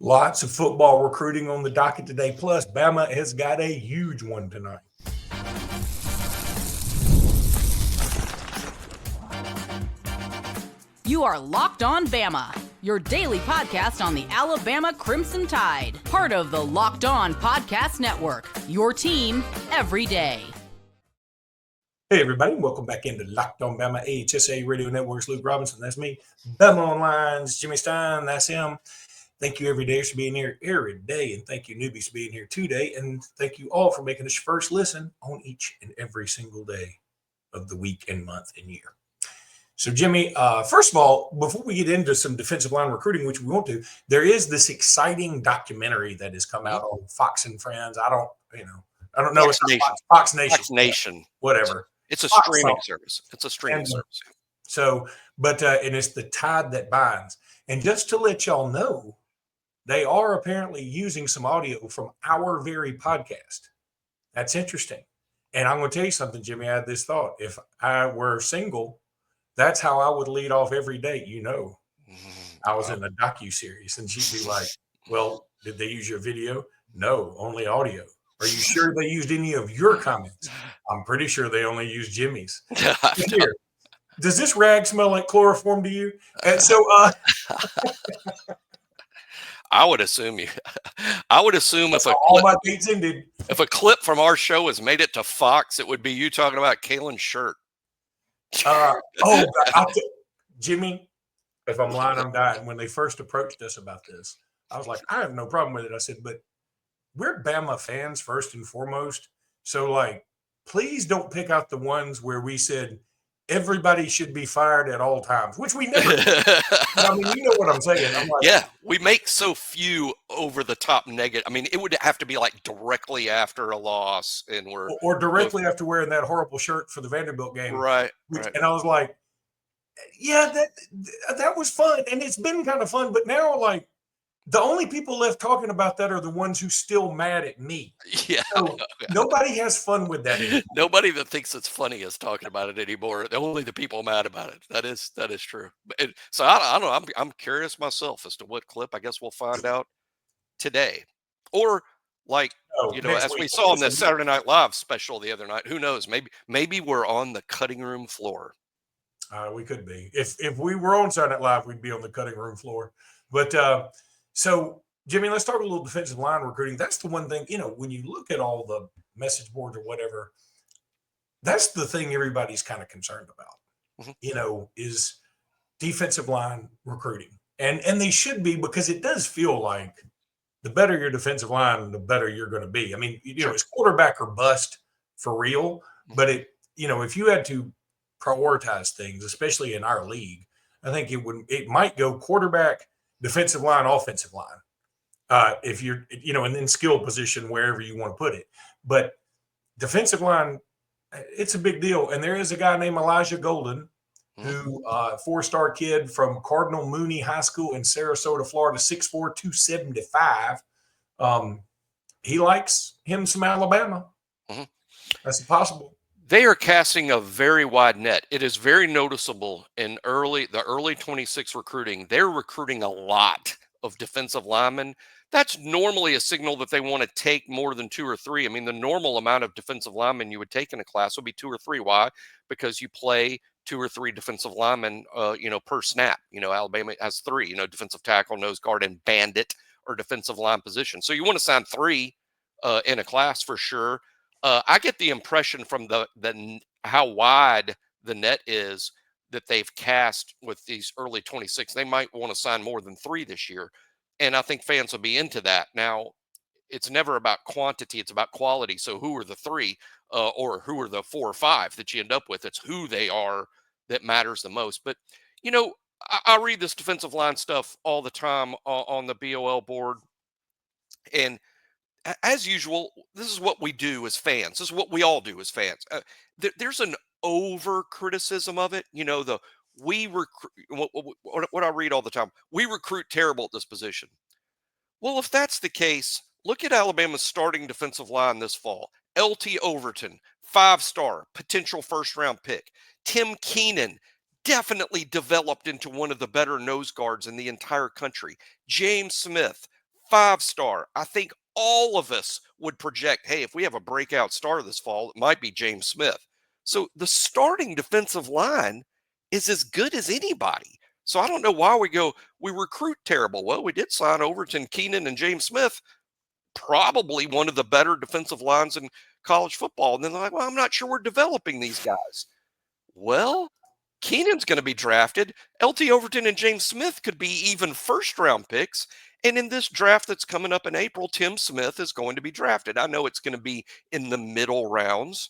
Lots of football recruiting on the docket today. Plus, Bama has got a huge one tonight. You are Locked On Bama, your daily podcast on the Alabama Crimson Tide. Part of the Locked On Podcast Network, your team every day. Hey, everybody. Welcome back into Locked On Bama, AHSA Radio Network's Luke Robinson. That's me. Bama Online's Jimmy Stein. That's him. Thank you every day for being here every day. And thank you newbies for being here today. And thank you all for making us your first listen on each and every single day of the week and month and year. So, Jimmy, first of all, before we get into some defensive line recruiting, which we want to, there is this exciting documentary that has come out on Fox and Friends. I don't know. Fox Nation. Fox Nation. Fox Nation. Whatever. It's a Fox streaming Fox. service. It's a streaming service. So, and it's the tide that binds. And just to let y'all know, they are apparently using some audio from our very podcast. That's interesting. And I'm going to tell you something, Jimmy. I had this thought. If I were single, that's how I would lead off every day. I was in a docuseries, and she'd be like, well, did they use your video? No, only audio. Are you sure they used any of your comments? I'm pretty sure they only used Jimmy's. Here, does this rag smell like chloroform to you? And so I would assume if all my dates ended. If a clip from our show has made it to Fox, it would be you talking about Kalen's shirt. Jimmy, if I'm lying, I'm dying. When they first approached us about this, I was like, I have no problem with it. I said, but we're Bama fans first and foremost. So, please don't pick out the ones where we said everybody should be fired at all times, which we never did. I mean, you know what I'm saying. I'm like, yeah, we make so few over-the-top negative. I mean, it would have to be directly after a loss, and or directly after wearing that horrible shirt for the Vanderbilt game, right? And I was like, yeah, that was fun, and it's been kind of fun. But now, the only people left talking about that are the ones who still mad at me. Yeah. So nobody has fun with that anymore. Nobody that thinks it's funny is talking about it anymore. Only the people mad about it. That is true. So I don't know. I'm curious myself as to what clip. I guess we'll find out today. Or as we saw on the Saturday Night Live special the other night, who knows? Maybe we're on the cutting room floor. We could be. If we were on Saturday Night Live, we'd be on the cutting room floor. But so, Jimmy, let's talk a little defensive line recruiting. That's the one thing, when you look at all the message boards or whatever, that's the thing everybody's kind of concerned about, is defensive line recruiting. And they should be, because it does feel like the better your defensive line, the better you're going to be. I mean, it's quarterback or bust for real. But if you had to prioritize things, especially in our league, I think it might go quarterback, defensive line, offensive line, if you're, and then skill position, wherever you want to put it. But defensive line, it's a big deal. And there is a guy named Elijah Golden, who, four-star kid from Cardinal Mooney High School in Sarasota, Florida, 6'4", 275. He likes him some Alabama. Mm-hmm. That's possible. They are casting a very wide net. It is very noticeable in the early 26 recruiting. They're recruiting a lot of defensive linemen. That's normally a signal that they want to take more than 2 or 3. I mean, the normal amount of defensive linemen you would take in a class would be 2 or 3. Why? Because you play 2 or 3 defensive linemen, per snap. Alabama has 3, defensive tackle, nose guard, and bandit or defensive line position. So you want to sign 3 in a class for sure. I get the impression from how wide the net is that they've cast with these early 26. They might want to sign more than 3 this year. And I think fans will be into that. Now, it's never about quantity. It's about quality. So who are the 3 or who are the 4 or 5 that you end up with? It's who they are that matters the most. But, I read this defensive line stuff all the time on the BOL board. And as usual, this is what we do as fans. This is what we all do as fans. There's an over criticism of it. We recruit, what I read all the time, we recruit terrible at this position. Well, if that's the case, look at Alabama's starting defensive line this fall. LT Overton, 5-star, potential first-round pick. Tim Keenan, definitely developed into one of the better nose guards in the entire country. James Smith, 5-star. I think all of us would project, hey, if we have a breakout star this fall, it might be James Smith. So the starting defensive line is as good as anybody. So I don't know why we recruit terrible. Well, we did sign Overton, Keenan, and James Smith, probably one of the better defensive lines in college football. And then they're like, well, I'm not sure we're developing these guys. Well, Keenan's going to be drafted. LT Overton and James Smith could be even first-round picks. And in this draft that's coming up in April, Tim Smith is going to be drafted. I know it's going to be in the middle rounds,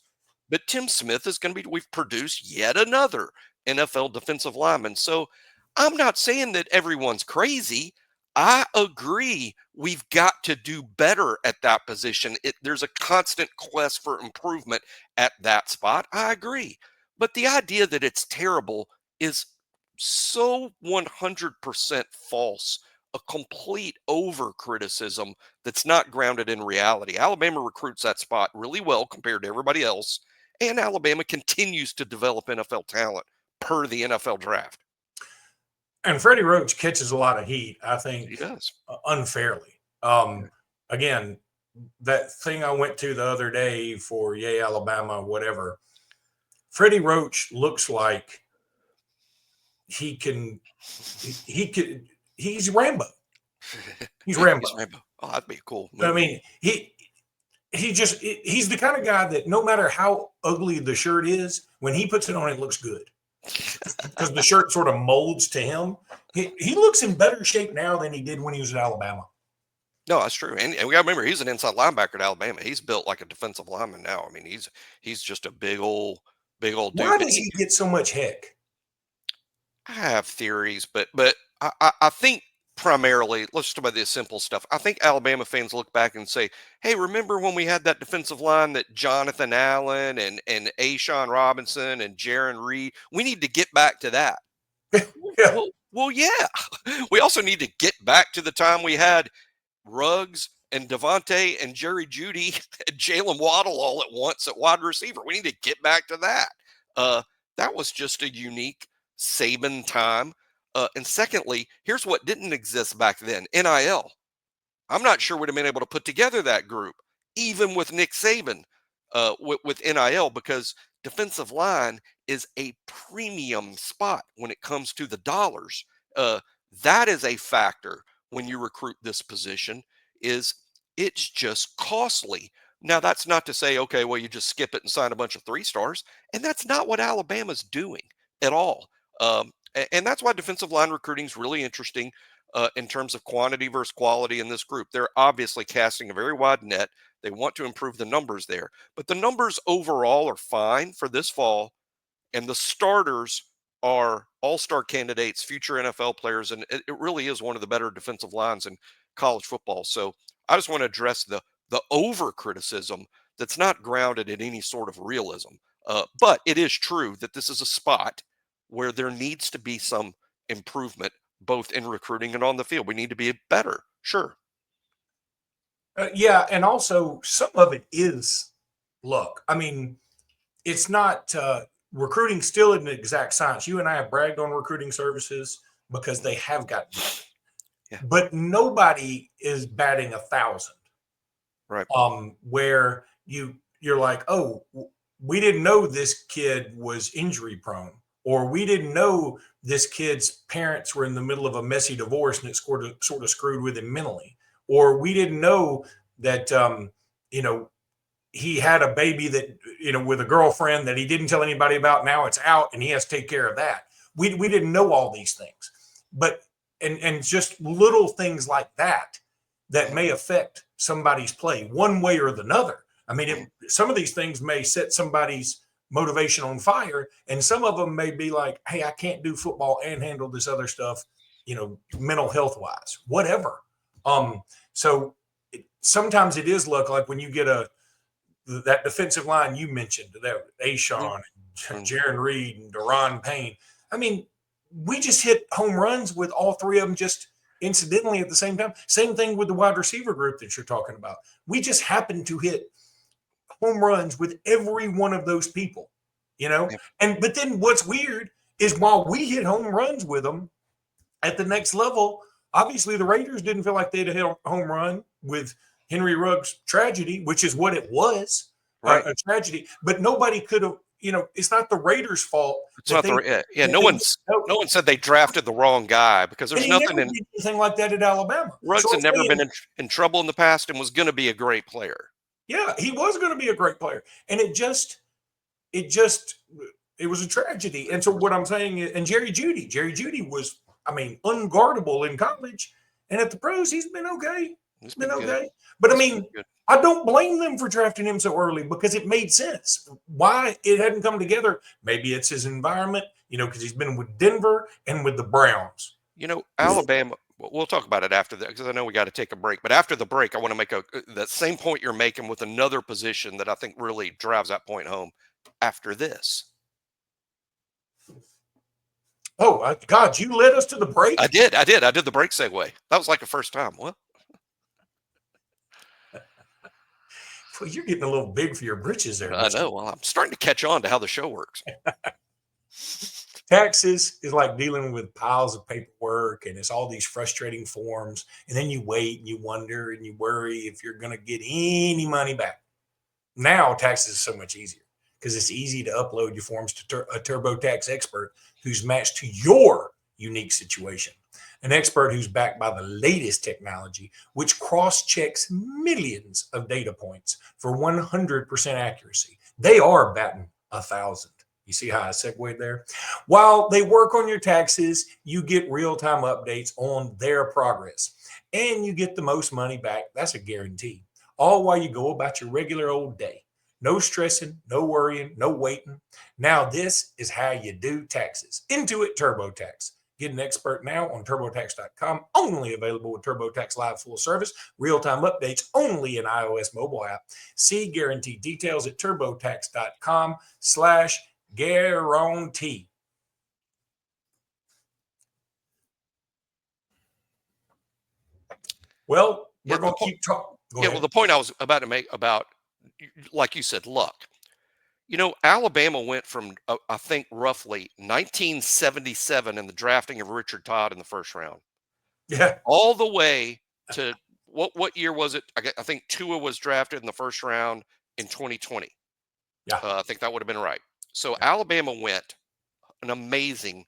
but Tim Smith is going to be, we've produced yet another NFL defensive lineman. So I'm not saying that everyone's crazy. I agree. We've got to do better at that position. There's a constant quest for improvement at that spot. I agree. But the idea that it's terrible is so 100% false, a complete over criticism that's not grounded in reality. Alabama recruits that spot really well compared to everybody else, and Alabama continues to develop NFL talent per the NFL draft. And Freddie Roach catches a lot of heat, I think, He does. Unfairly. Again, that thing I went to the other day for Yay Alabama, whatever, Freddie Roach looks like he's Rambo. He's Rambo. He's Rambo. Oh, that'd be a cool movie. I mean, he's the kind of guy that no matter how ugly the shirt is, when he puts it on, it looks good. Because the shirt sort of molds to him. He looks in better shape now than he did when he was at Alabama. No, that's true. And we got to remember, he's an inside linebacker at Alabama. He's built like a defensive lineman now. I mean, he's just a big old dude. Why does he get so much heck? I have theories, but I think primarily, let's talk about this simple stuff. I think Alabama fans look back and say, hey, remember when we had that defensive line that Jonathan Allen and Ashawn Robinson and Jaron Reed? We need to get back to that. Yeah. Well, yeah. We also need to get back to the time we had Ruggs and Devontae and Jerry Jeudy and Jalen Waddle all at once at wide receiver. We need to get back to that. That was just a unique Saban time. And secondly, here's what didn't exist back then, NIL. I'm not sure we'd have been able to put together that group, even with Nick Saban with NIL, because defensive line is a premium spot when it comes to the dollars. That is a factor when you recruit this position, is it's just costly. Now, that's not to say, okay, well, you just skip it and sign a bunch of 3-stars. And that's not what Alabama's doing at all. And that's why defensive line recruiting is really interesting in terms of quantity versus quality in this group. They're obviously casting a very wide net. They want to improve the numbers there. But the numbers overall are fine for this fall. And the starters are all-star candidates, future NFL players. And it really is one of the better defensive lines in college football. So I just want to address the over-criticism that's not grounded in any sort of realism. But it is true that this is a spot where there needs to be some improvement, both in recruiting and on the field. We need to be better, sure. Yeah, and also some of it is luck. I mean, it's not recruiting still isn't an exact science. You and I have bragged on recruiting services because they have gotten better. Yeah. But nobody is batting 1,000. Right. Where you're like, oh, we didn't know this kid was injury prone. Or we didn't know this kid's parents were in the middle of a messy divorce and it sort of screwed with him mentally. Or we didn't know that, he had a baby that, with a girlfriend that he didn't tell anybody about. Now it's out and he has to take care of that. We didn't know all these things. But, and just little things like that may affect somebody's play one way or another. I mean, some of these things may set somebody's motivation on fire, and some of them may be like, hey, I can't do football and handle this other stuff, mental health wise, whatever. So sometimes it is luck, like when you get that defensive line you mentioned, that Ashawn, and Jaron Reed, and Deron Payne. I mean, we just hit home runs with all three of them just incidentally at the same time. Same thing with the wide receiver group that you're talking about. We just happen to hit home runs with every one of those people, but then what's weird is while we hit home runs with them at the next level, Obviously, the Raiders didn't feel like they'd hit a home run with Henry Ruggs' tragedy, which is what it was, Right. a tragedy. But nobody could have, it's not the Raiders' fault. It's not no one said they drafted the wrong guy, because there's he nothing never did anything like that at Alabama. Ruggs had never been in trouble in the past and was going to be a great player. Yeah, he was going to be a great player. And it was a tragedy. And so what I'm saying is, and Jerry Jeudy was, unguardable in college. And at the pros, he's been okay. He's been okay. But I don't blame them for drafting him so early, because it made sense. Why it hadn't come together? Maybe it's his environment, because he's been with Denver and with the Browns. Alabama, we'll talk about it after that, because I know we got to take a break. But after the break, I want to make that same point you're making with another position that I think really drives that point home after this. Oh, God, you led us to the break? I did the break segue. That was like the first time. Well, you're getting a little big for your britches there. I know. Well, I'm starting to catch on to how the show works. Taxes is like dealing with piles of paperwork, and it's all these frustrating forms. And then you wait and you wonder and you worry if you're going to get any money back. Now, taxes is so much easier, because it's easy to upload your forms to a TurboTax expert who's matched to your unique situation. An expert who's backed by the latest technology, which cross-checks millions of data points for 100% accuracy. They are batting 1,000. You see how I segued there? While they work on your taxes, you get real-time updates on their progress, and you get the most money back. That's a guarantee. All while you go about your regular old day. No stressing, no worrying, no waiting. Now this is how you do taxes. Intuit TurboTax. Get an expert now on TurboTax.com. Only available with TurboTax Live full service. Real-time updates only in iOS mobile app. See guaranteed details at TurboTax.com/guarantee. Well, we're going to keep talking. Well, the point I was about to make about, like you said, luck. Alabama went from, I think, roughly 1977 in the drafting of Richard Todd in the first round. Yeah. All the way to what year was it? I think Tua was drafted in the first round in 2020. Yeah. I think that would have been right. So Alabama went an amazing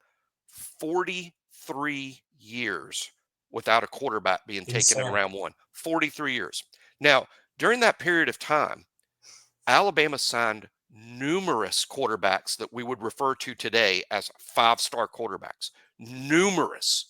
43 years without a quarterback being taken in round one. 43 years. Now, during that period of time, Alabama signed numerous quarterbacks that we would refer to today as five-star quarterbacks. Numerous.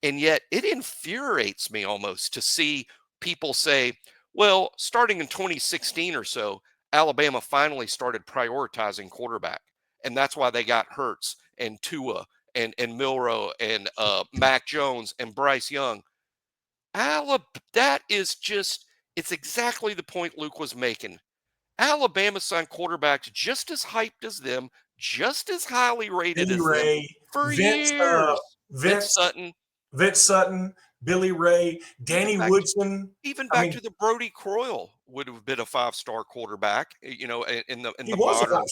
And yet it infuriates me almost to see people say, well, starting in 2016 or so, Alabama finally started prioritizing quarterback. And that's why they got Hurts and Tua and Milroe and Mac Jones and Bryce Young. That is just, it's exactly the point Luke was making. Alabama signed quarterbacks just as hyped as them, just as highly rated Billy as Ray, them for Vince, years. Vince Sutton, Billy Ray, Danny Woodson. Even back to the Brody Crowell would have been a five-star quarterback. In the modern,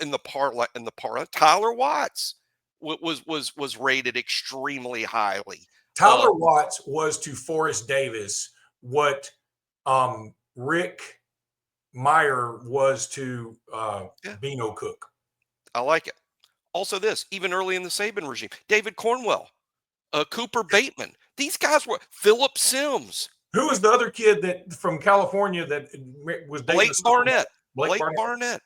in the parlay. Tyler Watts was rated extremely highly. Tyler Watts was to Forrest Davis what Rick Meyer was to Bino Cook. I like it. Also this, even early in the Saban regime, David Cornwell, Cooper Bateman. These guys were Philip Sims. Who was the other kid that from California that was Blake Barnett? Blake Barnett.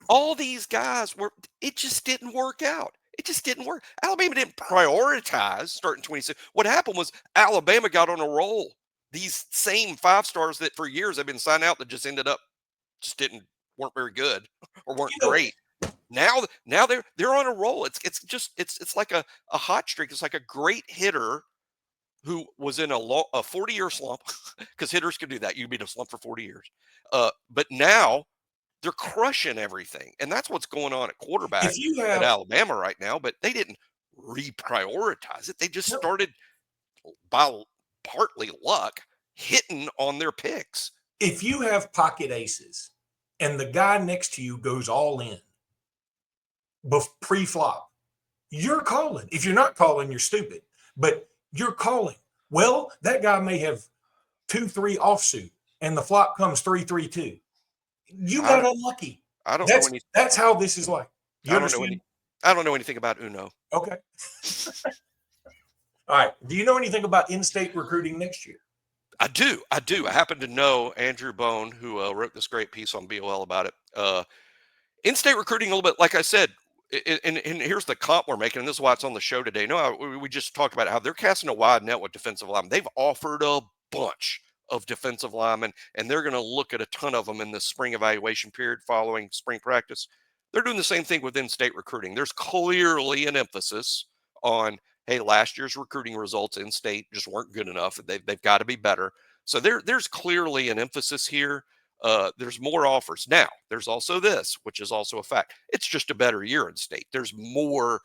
All these guys it just didn't work out. It just didn't work. Alabama didn't prioritize starting 26. What happened was Alabama got on a roll. These same five stars that for years have been signed out that just ended up weren't very good or weren't great. Now they're on a roll. It's like a hot streak. It's like a great hitter who was in a 40-year slump, because hitters can do that. You've been in a slump for 40 years. But now they're crushing everything. And that's what's going on at quarterback at Alabama right now. But they didn't reprioritize it. They just started by partly luck hitting on their picks. If you have pocket aces and the guy next to you goes all in pre-flop, you're calling. If you're not calling, you're stupid. But you're calling. Well, that guy may have 2-3 offsuit, and the flop comes 3-3-2. You got unlucky. I don't know any. That's how this is like. You understand? I don't know anything about Uno. Okay. All right. Do you know anything about in-state recruiting next year? I do. I happen to know Andrew Bone, who wrote this great piece on BOL about it. In-state recruiting, a little bit, like I said, and here's the comp we're making, and this is why it's on the show today. No, we just talked about how they're casting a wide net with defensive linemen. They've offered a bunch of defensive linemen, and they're going to look at a ton of them in the spring evaluation period following spring practice. They're doing the same thing with in-state recruiting. There's clearly an emphasis on, hey, last year's recruiting results in state just weren't good enough. They've got to be better. So there's clearly an emphasis here. There's more offers. Now, there's also this, which is also a fact. It's just a better year in state. There's more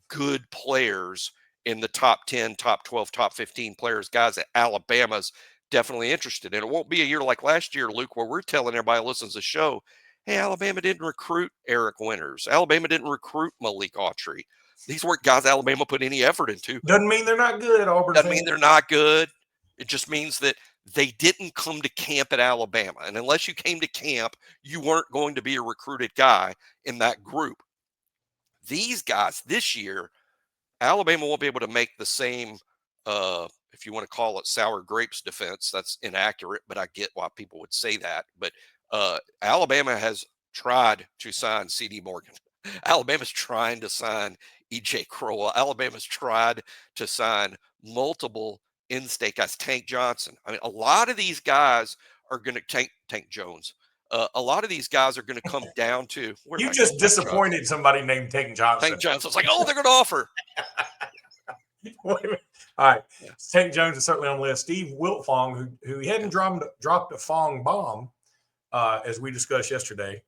good players in the top 10, top 12, top 15 players, guys that Alabama's definitely interested in. It won't be a year like last year, Luke, where we're telling everybody who listens to the show, hey, Alabama didn't recruit Eric Winters. Alabama didn't recruit Malik Autry. These weren't guys Alabama put any effort into. Doesn't mean they're not good, Auburn. Doesn't mean they're not good. It just means that they didn't come to camp at Alabama. And unless you came to camp, you weren't going to be a recruited guy in that group. These guys this year, Alabama won't be able to make the same, if you want to call it sour grapes defense. That's inaccurate, but I get why people would say that. But Alabama has tried to sign C.D. Morgan. Alabama's trying to sign E.J. Crowell. Alabama's tried to sign multiple in-state guys. Tank Johnson. I mean, a lot of these guys are going to Tank Jones. A lot of these guys are going to come down to. You just disappointed somebody named Tank Johnson. Tank Johnson. It's like, oh, they're going to offer. Wait a minute. All right. Yeah. Tank Jones is certainly on the list. Steve Wiltfong, who he hadn't dropped a Fong bomb, as we discussed yesterday.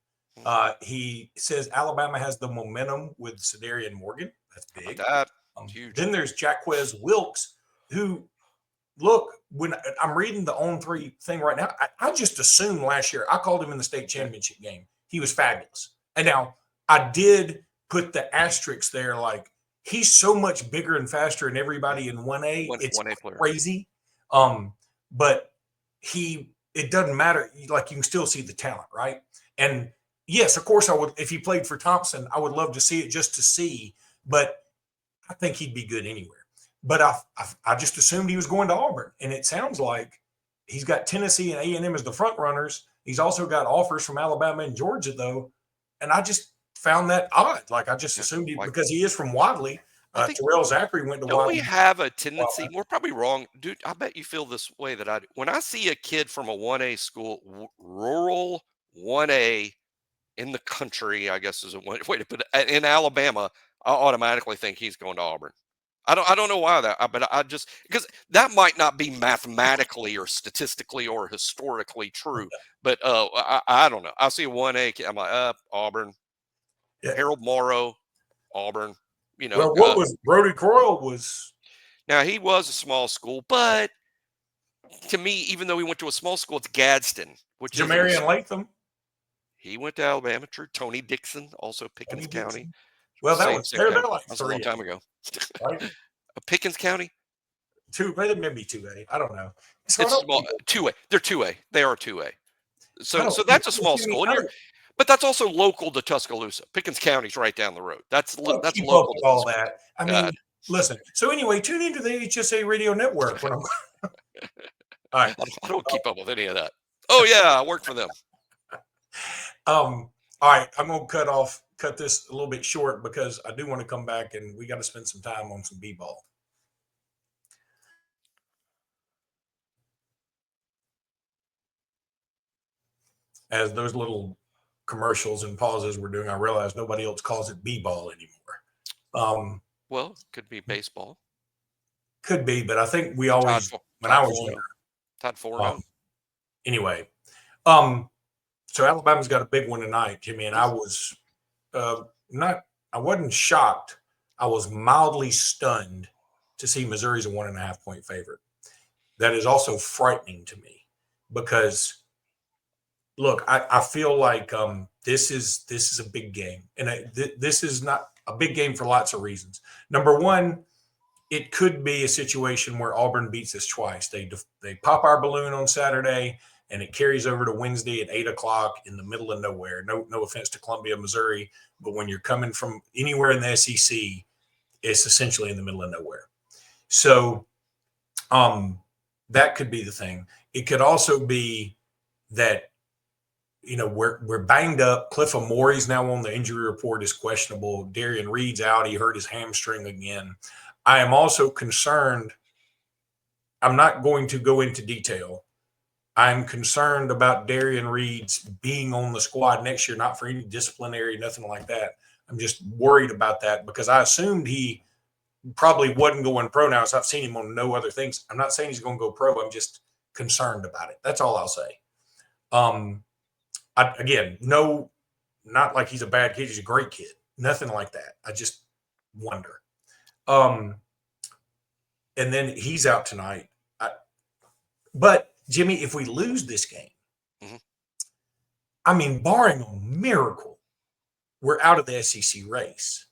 He says Alabama has the momentum with Sedarian Morgan. That's big. Huge. Then there's Jaquez Wilkes, who, look, when I'm reading the On 3 thing right now, I just assumed last year, I called him in the state championship game. He was fabulous. And now I did put the asterisk there, like, he's so much bigger and faster than everybody in 1A. It's 1A player. Crazy. But it doesn't matter. Like, you can still see the talent, right? And yes, of course I would. If he played for Thompson, I would love to see it just to see, but I think he'd be good anywhere. But I just assumed he was going to Auburn, and it sounds like he's got Tennessee and A&M as the front runners. He's also got offers from Alabama and Georgia, though, and I just found that odd. Like, I just assumed because he is from Wadley. Terrell Zachary went to Wadley. Don't we have a tendency? We're probably wrong, dude. I bet you feel this way that I do. When I see a kid from a 1A school, rural 1A in the country, I guess is a way to put it, in Alabama, I automatically think he's going to Auburn. I don't know why but I just, because that might not be mathematically or statistically or historically true, but I don't know. I see a 1A kid, I'm like, Auburn. Yeah. Harold Morrow, Auburn. You know, well, what was Brody Crowell was? Now, he was a small school, but to me, even though he went to a small school, it's Gadsden, which Jamarian Latham. He went to Alabama. True. Tony Dixon, also Pickens County. Well, that was a long time ago. Right? Pickens County. Maybe 2A. I don't know. So it's small. 2A. They're 2A. They are 2A. So that's a small school, but that's also local to Tuscaloosa. Pickens County's right down the road. That's local. To all that. I mean, listen. So anyway, tune into the HSA Radio Network. All right. I don't keep up with any of that. Oh yeah, I work for them. All right, I'm gonna cut this a little bit short because I do want to come back and we got to spend some time on some b-ball. As those little commercials and pauses we're doing, I realize nobody else calls it b-ball anymore. Well, could be baseball. Could be, but I think we always, when I was younger. Todd Ford. Anyway, so Alabama's got a big one tonight, Jimmy, and I was I wasn't shocked. I was mildly stunned to see Missouri's a 1.5-point favorite. That is also frightening to me because, look, I feel like this is a big game, and this is not a big game for lots of reasons. Number one, it could be a situation where Auburn beats us twice. They pop our balloon on Saturday, and it carries over to Wednesday at 8 o'clock in the middle of nowhere. No offense to Columbia, Missouri, but when you're coming from anywhere in the SEC, it's essentially in the middle of nowhere. So that could be the thing. It could also be that, we're banged up. Cliff Amory's now on the injury report, is questionable. Darian Reed's out. He hurt his hamstring again. I am also concerned. I'm not going to go into detail. I'm concerned about Darian Reed's being on the squad next year, not for any disciplinary, nothing like that. I'm just worried about that because I assumed he probably wasn't going pro now. So I've seen him on no other things. I'm not saying he's going to go pro. I'm just concerned about it. That's all I'll say. No, not like he's a bad kid. He's a great kid. Nothing like that. I just wonder. And then he's out tonight. But Jimmy, if we lose this game, barring a miracle, we're out of the SEC race.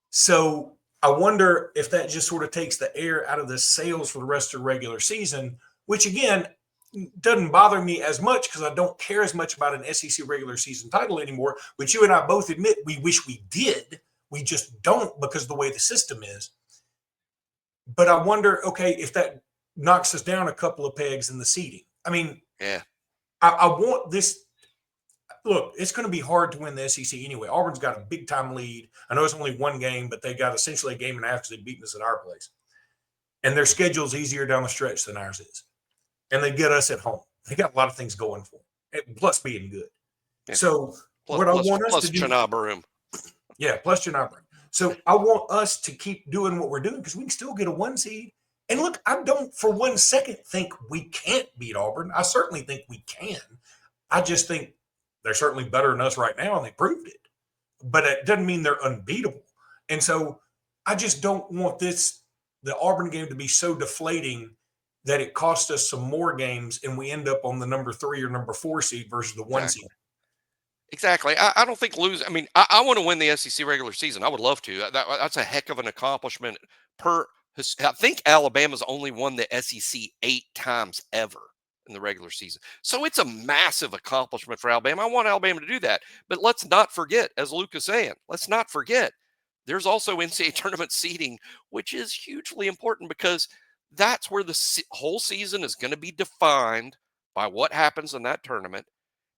So I wonder if that just sort of takes the air out of the sails for the rest of the regular season, which again doesn't bother me as much because I don't care as much about an SEC regular season title anymore, which you and I both admit we wish we did. We just don't because of the way the system is. But I wonder, okay, if that knocks us down a couple of pegs in the seeding. Yeah. I want this. Look, it's going to be hard to win the SEC anyway. Auburn's got a big-time lead. I know it's only one game, but they got essentially a game and a half because they've beaten us at our place. And their schedule's easier down the stretch than ours is. And they get us at home. They got a lot of things going for them, plus being good. Yeah. So what I want us to do – plus Janabra. So I want us to keep doing what we're doing because we can still get a 1 seed. And look, I don't for 1 second think we can't beat Auburn. I certainly think we can. I just think they're certainly better than us right now, and they proved it. But it doesn't mean they're unbeatable. And so I just don't want the Auburn game to be so deflating that it costs us some more games and we end up on the number 3 or number 4 seed versus the 1 seed. Exactly. I don't think losing. I want to win the SEC regular season. I would love to. That's a heck of an accomplishment. I think Alabama's only won the SEC 8 times ever in the regular season. So it's a massive accomplishment for Alabama. I want Alabama to do that. But let's not forget, as Luke is saying, there's also NCAA tournament seeding, which is hugely important because that's where the whole season is going to be defined by what happens in that tournament.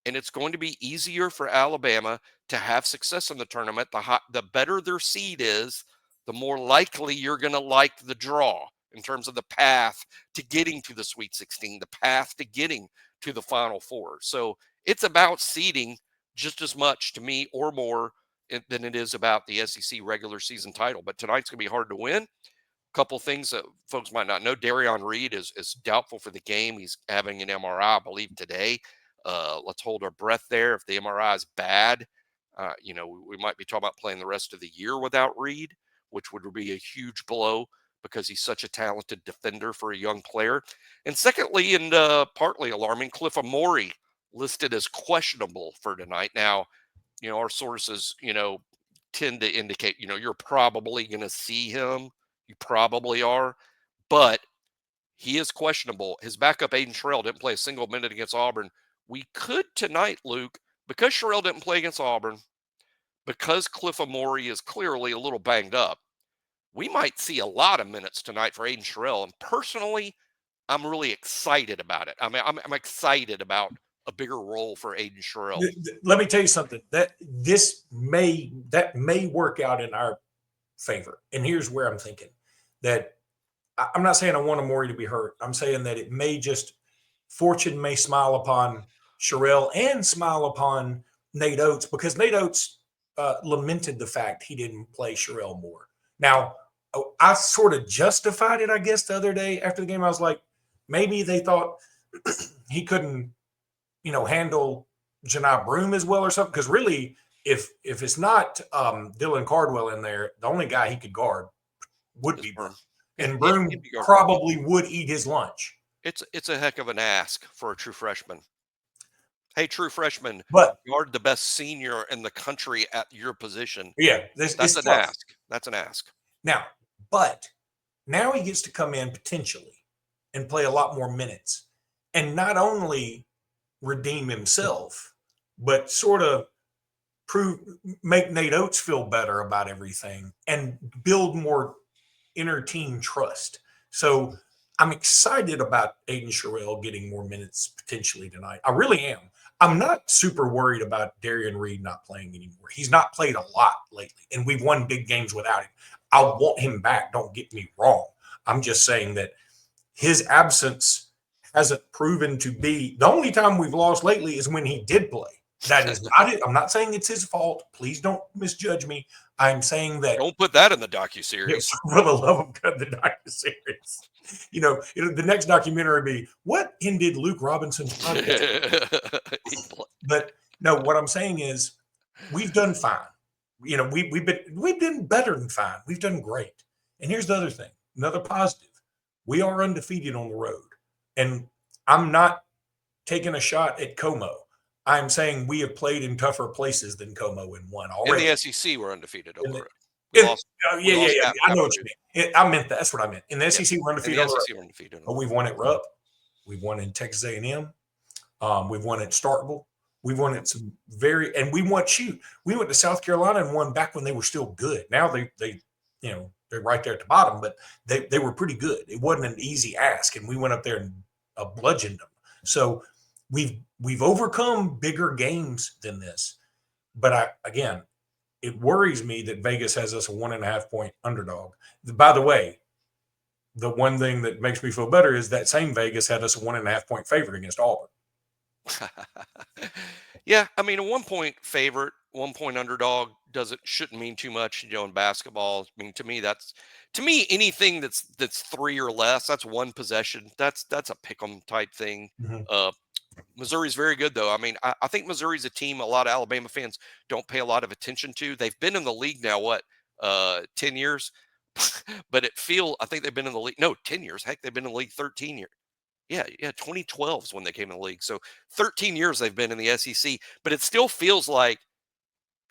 And it's going to be easier for Alabama to have success in the tournament. The better their seed is, the more likely you're going to like the draw in terms of the path to getting to the Sweet 16, the path to getting to the Final Four. So it's about seeding just as much to me or more than it is about the SEC regular season title. But tonight's going to be hard to win. A couple things that folks might not know. Darian Reed is doubtful for the game. He's having an MRI, I believe, today. Let's hold our breath there. If the MRI is bad, we might be talking about playing the rest of the year without Reed, which would be a huge blow because he's such a talented defender for a young player. And secondly, and partly alarming, Cliff Amory listed as questionable for tonight. Now, our sources, tend to indicate, you're probably going to see him. You probably are. But he is questionable. His backup, Aiden Sherrill, didn't play a single minute against Auburn. We could tonight, Luke, because Sherrill didn't play against Auburn, because Cliff Amory is clearly a little banged up, we might see a lot of minutes tonight for Aiden Sherrill. And personally, I'm really excited about it. I'm excited about a bigger role for Aiden Sherrill. Let me tell you something. That may work out in our favor. And here's where I'm thinking. That I'm not saying I want Amory to be hurt. I'm saying that it may just fortune may smile upon Sherrill and smile upon Nate Oates, because Nate Oates lamented the fact he didn't play Sherrill more. Now, I sort of justified it, I guess, the other day after the game. I was like, maybe they thought he couldn't, handle Janai Broom as well or something. Because really, if it's not Dylan Cardwell in there, the only guy he could guard would be Broom. And Broom probably would eat his lunch. It's a heck of an ask for a true freshman. Hey, true freshman, but guard the best senior in the country at your position. Yeah, that's an ask. That's an ask. Now, but Now he gets to come in potentially and play a lot more minutes and not only redeem himself, but sort of make Nate Oates feel better about everything and build more inner team trust. So I'm excited about Aiden Sherrill getting more minutes potentially tonight. I really am. I'm not super worried about Darian Reed not playing anymore. He's not played a lot lately, and we've won big games without him. I want him back. Don't get me wrong. I'm just saying that his absence hasn't proven to be the only time we've lost lately is when he did play. That is not it. I'm not saying it's his fault. Please don't misjudge me. I'm saying that Don't put that in the docuseries. for the love of God, the docuseries. The next documentary be what ended Luke Robinson's podcast. But no, what I'm saying is we've done fine. We've been better than fine. We've done great. And here's the other thing, another positive. We are undefeated on the road. And I'm not taking a shot at Como. I'm saying we have played in tougher places than Como and won already. In the SEC, we're undefeated on the road. Yeah. I know what you mean. I meant that. That's what I meant. In the SEC, we're undefeated on the road. We're undefeated. But we've won at Rupp. We've won in Texas A&M. We've won at Starkville. We've won at some and we went to South Carolina and won back when they were still good. Now they're right there at the bottom, but they were pretty good. It wasn't an easy ask, and we went up there and bludgeoned them. So we've overcome bigger games than this. But it worries me that Vegas has us a 1.5 point underdog. By the way, the one thing that makes me feel better is that same Vegas had us a 1.5 point favorite against Auburn. Yeah, I mean, a 1 point favorite, 1 point underdog shouldn't mean too much, in basketball. I mean, to me, anything that's 3 or less, that's one possession. That's a pick 'em type thing. Mm-hmm. Missouri's very good, though. I mean, I think Missouri's a team a lot of Alabama fans don't pay a lot of attention to. They've been in the league now, 10 years? But I think they've been in the league. No, 10 years. Heck, they've been in the league 13 years. Yeah, 2012 is when they came in the league. So 13 years they've been in the SEC, but it still feels like,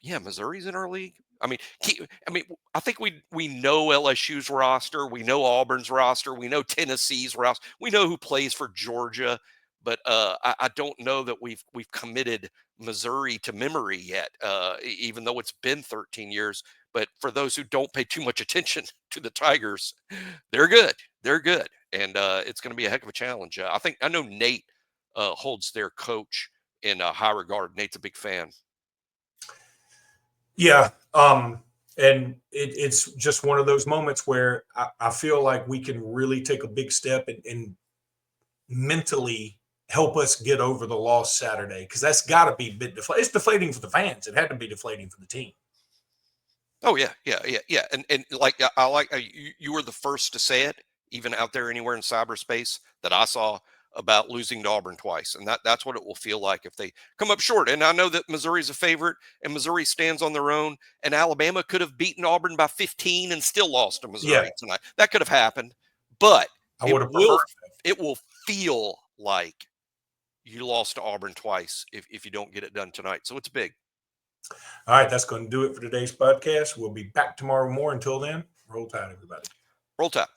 yeah, Missouri's in our league. I mean, I think we know LSU's roster, we know Auburn's roster, we know Tennessee's roster, we know who plays for Georgia, but I don't know that we've committed Missouri to memory yet, even though it's been 13 years. But for those who don't pay too much attention to the Tigers, they're good. They're good. And it's going to be a heck of a challenge. I know Nate holds their coach in high regard. Nate's a big fan. Yeah. And it's just one of those moments where I feel like we can really take a big step and mentally help us get over the loss Saturday, because that's got to be a bit deflating. It's deflating for the fans. It had to be deflating for the team. Oh, yeah. And like, I like you were the first to say it, even out there anywhere in cyberspace, that I saw about losing to Auburn twice. And that's what it will feel like if they come up short. And I know that Missouri's a favorite and Missouri stands on their own, and Alabama could have beaten Auburn by 15 and still lost to Missouri tonight. That could have happened, but it will feel like you lost to Auburn twice if you don't get it done tonight. So it's big. All right, that's going to do it for today's podcast. We'll be back tomorrow morning. Until then, roll tide, everybody. Roll tide.